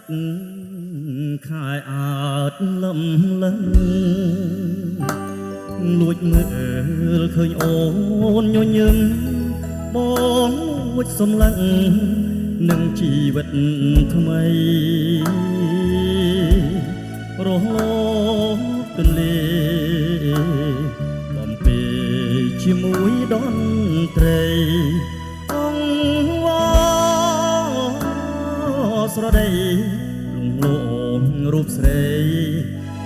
ดខายអើតលំលឹងលួចមើលឃើញអូនញញឹមបងលួចសំឡឹងនឹងជីវិតថ្មីរហូតទន្លេបំពេជាមួយដនត្រីអង្គស្រដីលងលោមរូបស្រី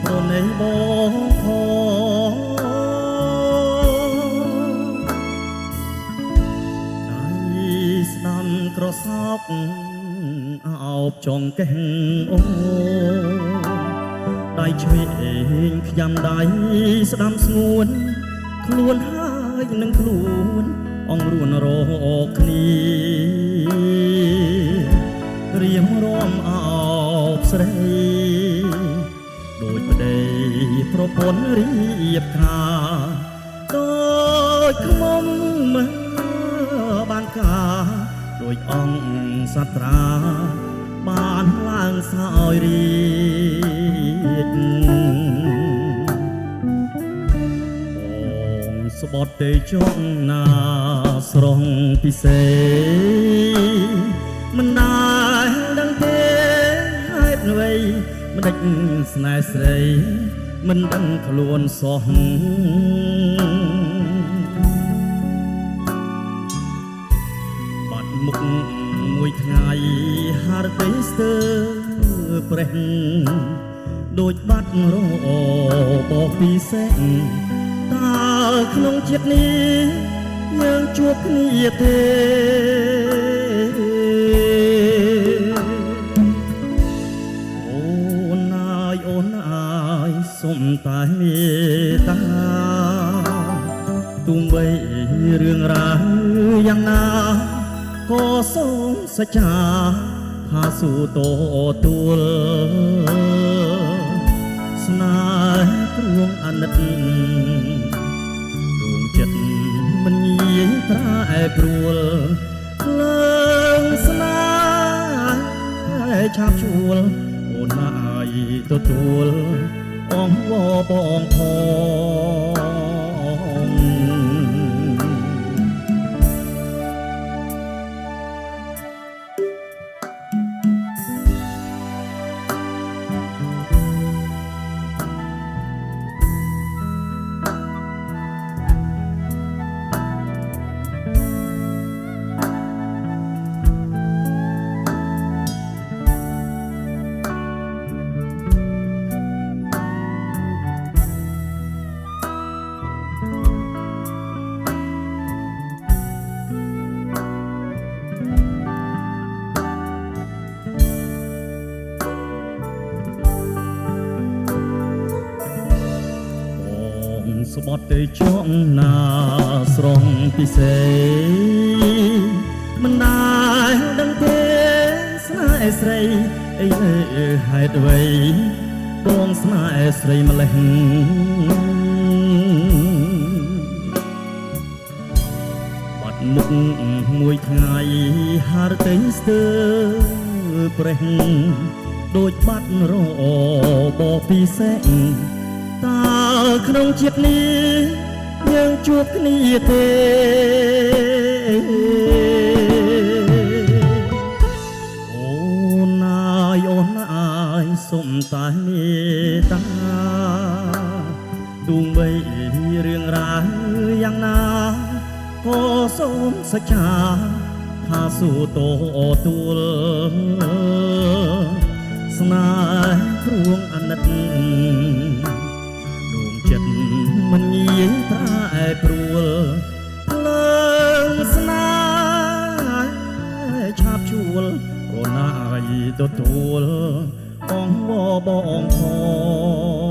ប្រណីបងខដៃស្ដាំក្រសោបអោបចងកេះអូដៃឆ្វេងខ្ញាំដៃស្ដាំស្ងួនខ្លួនហើយនឹងខ្លួនអងរួនរកគ្នារៀមរំអោបស្រីដូចប្តីប្រពន្ធរៀបការដូចខ្មុំមើបានការដូចអង្គសត្រាបានឡើងសោយរីកបងស្បត់ទេចង់ណាស្រងពិសេសមិនដែលដឹងទេហេតុអ្វីមិនដេចស្នេហ៍ស្រីមិនដឹងខ្លួនសោះបាត់មុខមួយថ្ងៃហារទេស្ទើប្រេះដូចបាត់របពីសេះតើក្នុងជាតិនេះយើងជួបគ្នាទេសុំតែមេត្តាទោះបីរឿងរ៉ាវយ៉ាងណាក៏សូមសច្ចាថាស៊ូតទួលស្នេហ៍ព្រួងអាណិតដួងចិត្តមិនងាយប្រែប្រួលលើងស្នេហ៍ឆាប់ជួលអូនណាយទទួលបងបងផងស្បត់ទៅចង់ណាស្រងពិសេសមិនដែលដឹងទេស្នេហ៍ស្រីអីហេតុអ្វីបងស្នេហ៍ស្រីម្លេះបាត់មុខមួយថ្ងៃហារទៅស្ទើប្រេះដូចបាត់របពីសេះតើក្នុងជាតិនេះយើងជួបគ្នាទេអូនណាយសុំតែមេត្តាទោះបីរឿងរ៉ាវយ៉ាងណាក៏សូមសច្ចាថាស៊ូតទួលស្នេហ៍ព្រួងអាណិតចិត្តមិនងាយប្រែប្រួលលើងស្នេហ៍ឆាប់ជួលអូនណាយទទួលបងបងផង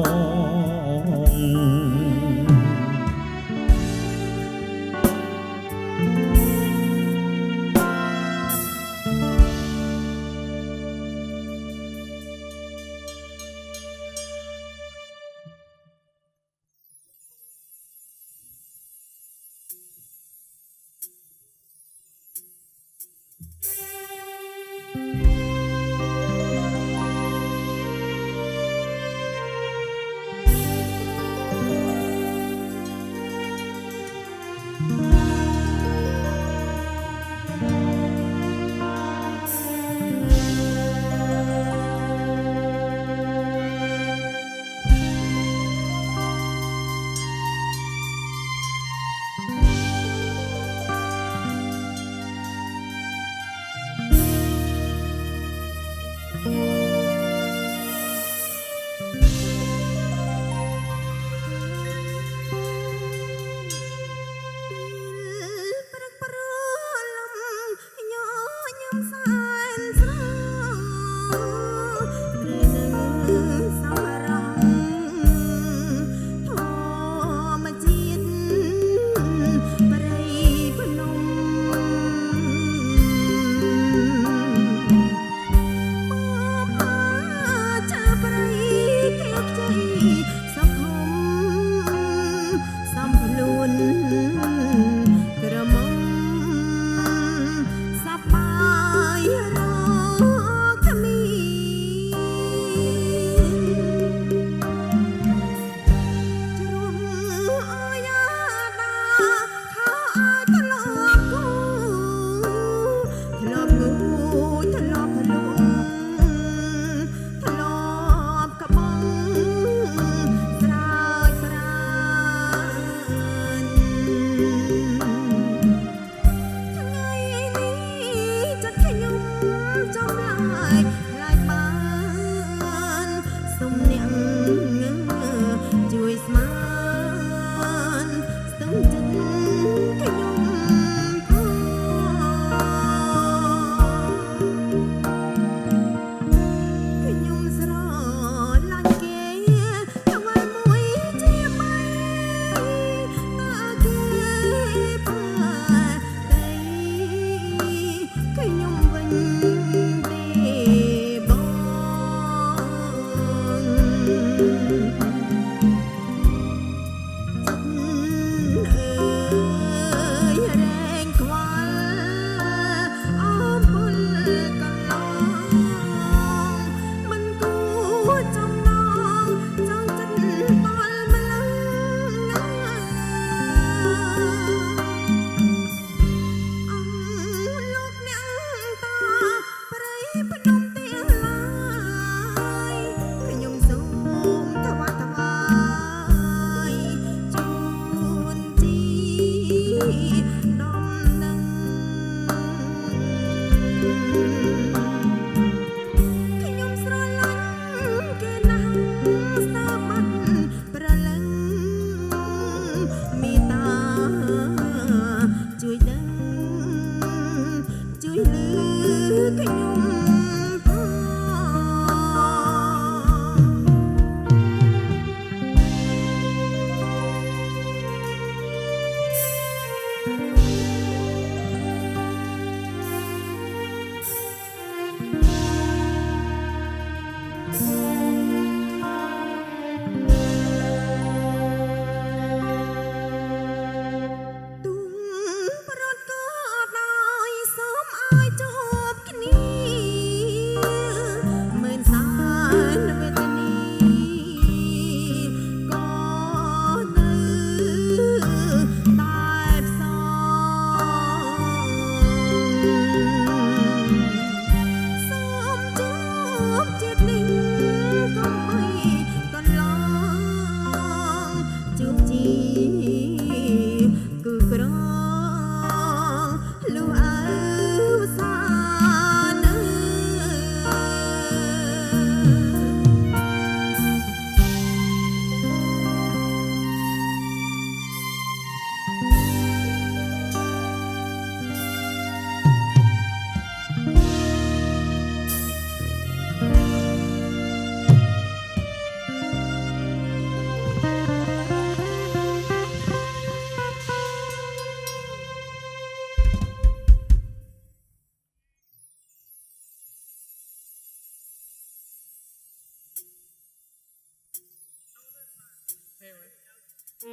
មេ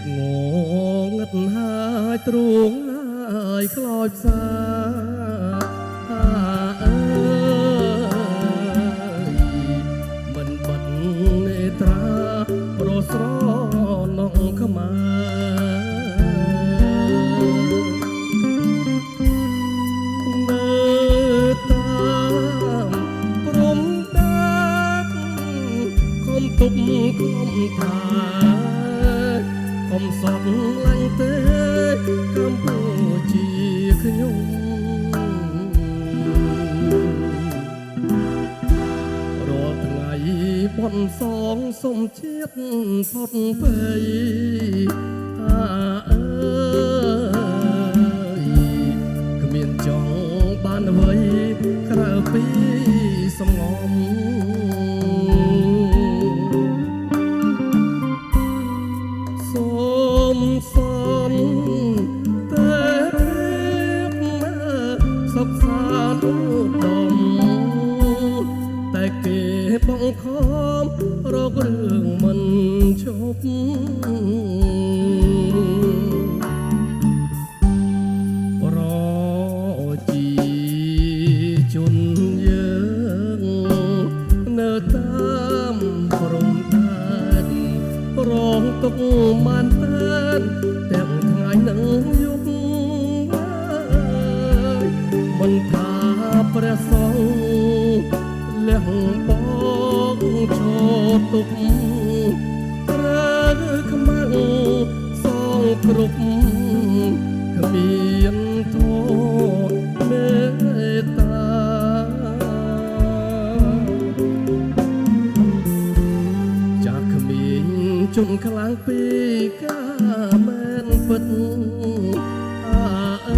ឃងងឹតហើយទ្រូងហើយខ្លោចផ្សាអើយមិនបាត់នេត្រាប្រស្រនងខ្មៅនៅតាមព្រំដែនខំទប់ខំថាកុំសត់ឡាញ់ទេកម្ពុជាខ្ញុំរាល់ថ្ងៃបន់សងសុំជាតិផុតភ័យអើយគ្មានចង់បានអ្វីក្រៅពីសំងំសំតែសុខសាន្តឧត្តមតែគេបងខំរករឿងមិនឈប់ប្រជាជនយើងនៅតាមព្រំដែនរងទុកមិនទាំងថ្ងៃនឹងយប់មិនថាព្រះសង្ឃលះបងឈរទុកត្រូវខ្មាំងសងគ្រប់គ្មានធម៌មេត្តាចាក់គ្មានជនខ្លាំងពីការមែនពិតអើ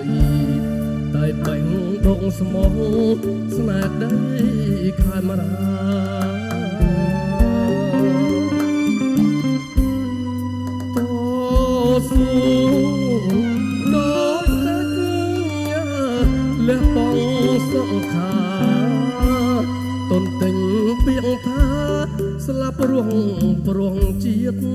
យតែបែងដងស្មោះស្នេហ៍ដីខេមរាតស៊ូដោយតែគឺលះបង់សង្ខារតន្ទិញពីងថាស្លាប់រស់ព្រោះជាតិ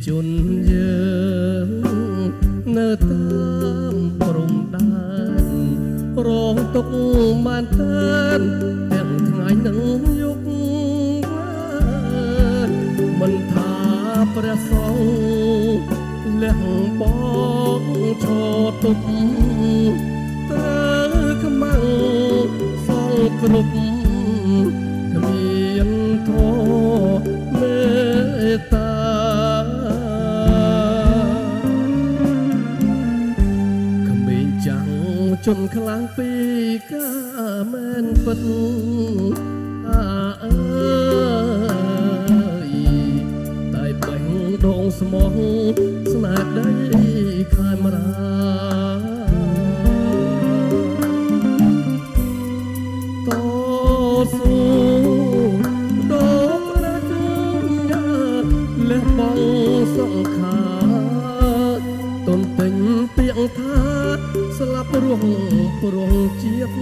ជនយើងនៅតាមព្រំដែនរងទុកបានតែនទាំងថ្ងៃនិងយប់មិនថាព្រះសង្ឃលះបងឈរទុកត្រូវខ្មាំងសងគ្រប់គ្មានធម៌មេត្តាជនខ្លាំងពីការមែនពិតអើយតែបែងដងស្មោះស្នេហ៍ដីខេមរាតស៊ូដល់ព្រះជន្មាលះបង់សង្ខារតន្ទិញពាក្យថាស្លាប់រស់ព្រោះជាតិ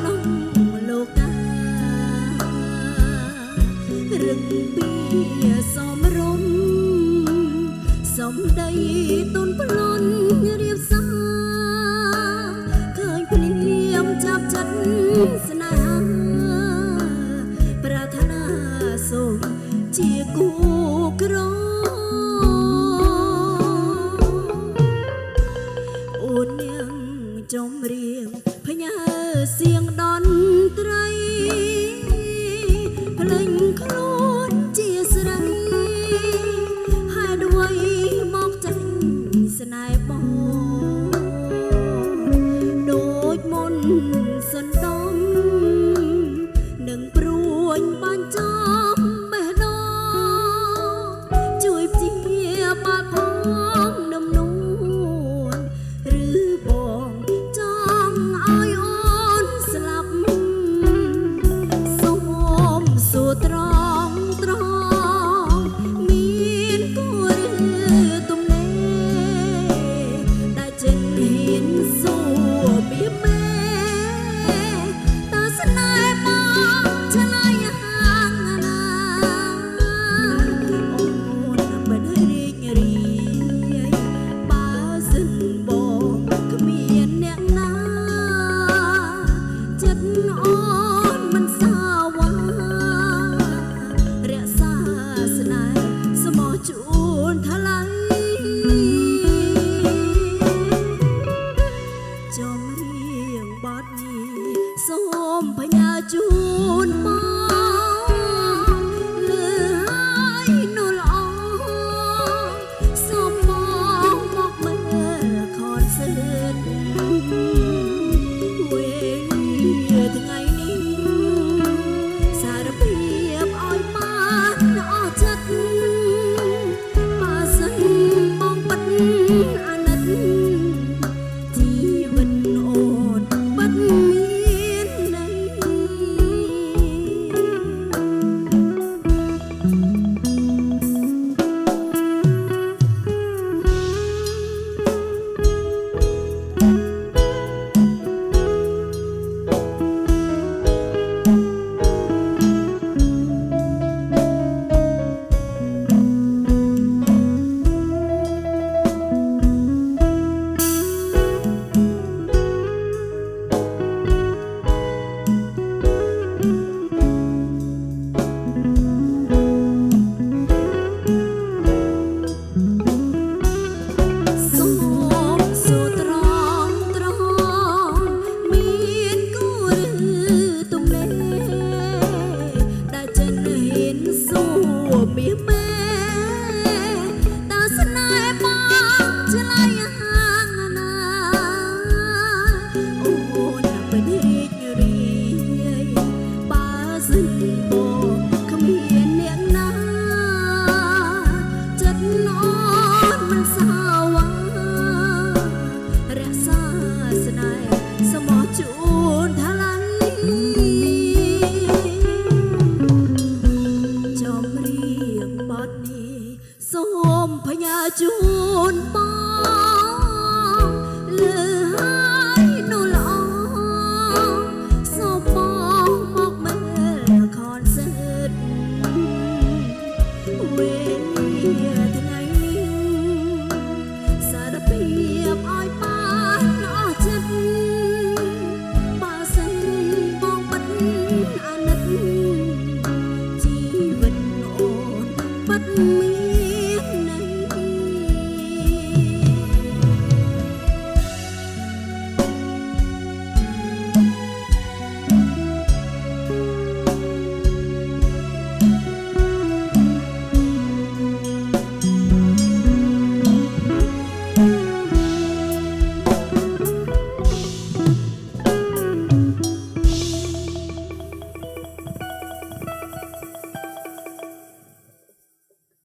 ក្នុងលោការឹងពីសំរុំសំដីទុនប្លន់រៀបសារឃើញភ្លៀមចាប់ចិត្តស្នេហាប្រាថ្នាសូមជាគូក្រអូននាងចំរៀងផ្ញើសៀងតន្ត្រីភ្លេងខ្លួនជាស្រីហេតុអ្វីមកចាញ់ស្នេហ៍បងដូចមុនសន្តំនឹងព្រួញបាញ់ចំបេះដូងជួយព្យាបាលផងនឹមនួនឬបងចង់ឲ្យអូនស្លាប់សូមសួរត្រង់មានគួរឬទំនេរដែលចេញហ៊ានសួរពីមេតើស្នេហ៍បងឆ្លើយយ៉ាងណាអូនមិនរីករាយបើសិនបងគ្មានអ្នកណាចិត្តអូនមិនសាវ៉ារក្សាស្នេហ៍ស្មោះជួនថ្លៃចំរៀងបទនេះសូមបញ្ញាជួ